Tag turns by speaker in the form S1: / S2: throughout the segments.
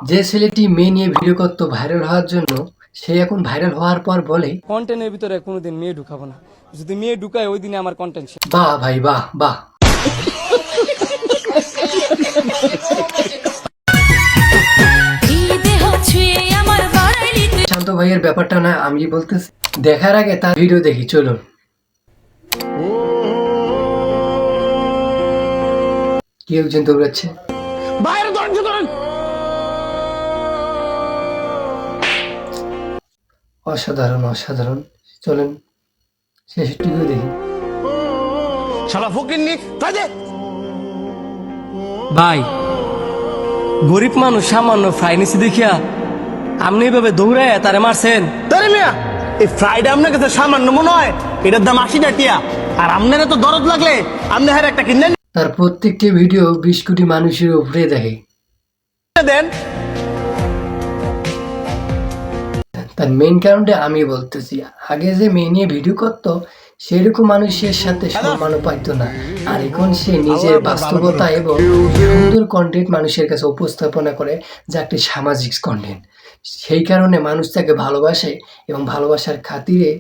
S1: যে ছেলেটি মেয়ে নিয়ে ভিডিও করতো ভাইরাল হওয়ার জন্য, সে এখন ভাইরাল হওয়ার পর বলে,
S2: কন্টেন্টের ভিতরে কোনোদিন মেয়ে ঢুকাবো না, যদি মেয়ে ঢুকায় ওই দিনে আমার কন্টেন্ট শেষ।
S1: বাহ ভাই বাহ বাহ। শান্ত ভাইয়ের ব্যাপারটা না আমি বলতেছি, দেখার আগে তার ভিডিও দেখি, চলুন। কি একজন দৌড়াচ্ছে, অসাধারণ অসাধারণ। চলেন শেষটিও দেখি।
S2: ভাই, গরিব মানুষ সামান্য ফ্রাই নিছি দেখিয়া আপনি এইভাবে দৌড়ায় তারে মারছেন?
S3: তারে মিয়া, এই ফ্রাইডে আপনার কাছে সামান্য মনে হয়, এটার দাম 80 টাকা। আর আপনার তো দরদ লাগলে আপনি হার একটা কিনে
S1: তার প্রত্যেকটি ভিডিও 20 কোটি মানুষের উপরে দেখে।
S3: দেন।
S1: তার মেইন কারণটা আমি বলতেছি, আগে যে মেয়ে নিয়ে ভিডিও করতো সেরকম মানুষের সাথে সম্মানও পাইতো না, আর এখন সে নিজের বাস্তবতা এবং সুন্দর কন্টেন্ট মানুষের কাছে উপস্থাপনা করে, যা একটি সামাজিক কন্টেন্ট। সেই কারণে মানুষ তাকে ভালোবাসে এবং ভালোবাসার খাতিরে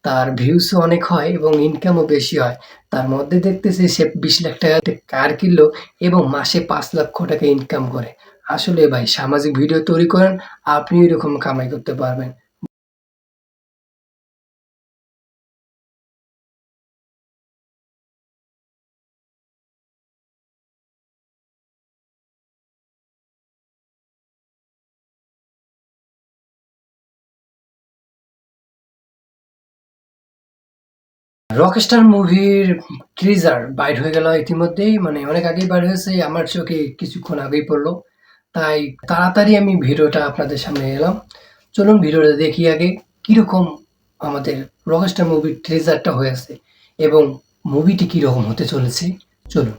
S1: তার ভিউসও অনেক হয় এবং ইনকামও বেশি হয়। তার মধ্যে দেখতেছি সে 20 লাখ টাকা কার কিনলো এবং মাসে 5 লক্ষ টাকা ইনকাম করে। আসলে ভাই, সামাজিক ভিডিও তৈরি করেন, আপনি এরকম কামাই করতে পারবেন। রকস্টার মুভির ট্রিজার বাইর হয়ে গেল ইতিমধ্যেই, মানে অনেক আগেই বাইর হয়েছে, আমার চোখে কিছুক্ষণ আগেই পড়লো, তাই তাড়াতাড়ি আমি ভিডিওটা আপনাদের সামনে এলাম। চলুন ভিডিওটা দেখি আগে কিরকম আমাদের রকস্টার মুভির ট্রিজারটা হয়েছে এবং মুভিটি কিরকম হতে চলেছে। চলুন।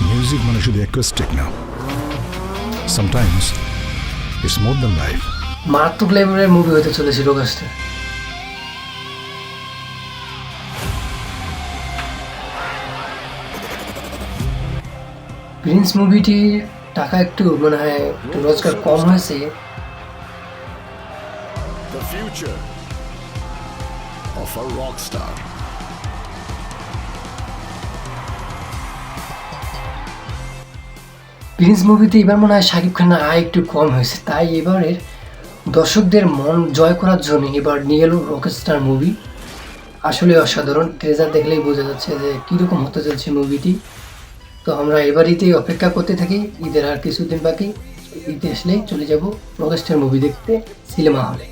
S4: Music মানে শুধু অ্যাকোস্টিক না, sometimes it's more than life.
S1: মারাত্মক লেভেলের মুভি হতে চলেছে রকস্টার। প্রিন্স মুভিটি টাকা একটু মনে হয় একটু রোজগার কম হয়েছে।
S4: The future of a rock star.
S1: Prince মুভিতে এবার মনে হয় শাকিব খানের আয় একটু কম হয়েছে, তাই এবারের দর্শকদের মন জয় করার জন্য এবার নিয়ে এলো রকস্টার মুভি। আসলে অসাধারণ, ট্রেজার দেখলেই বোঝা যাচ্ছে যে কীরকম হতে চলছে মুভিটি। তো আমরা এবার ঈদেই অপেক্ষা করতে থাকি, ঈদের আর কিছুদিন বাকি, ঈদে আসলেই চলে যাব রকস্টার মুভি দেখতে সিনেমা হলে।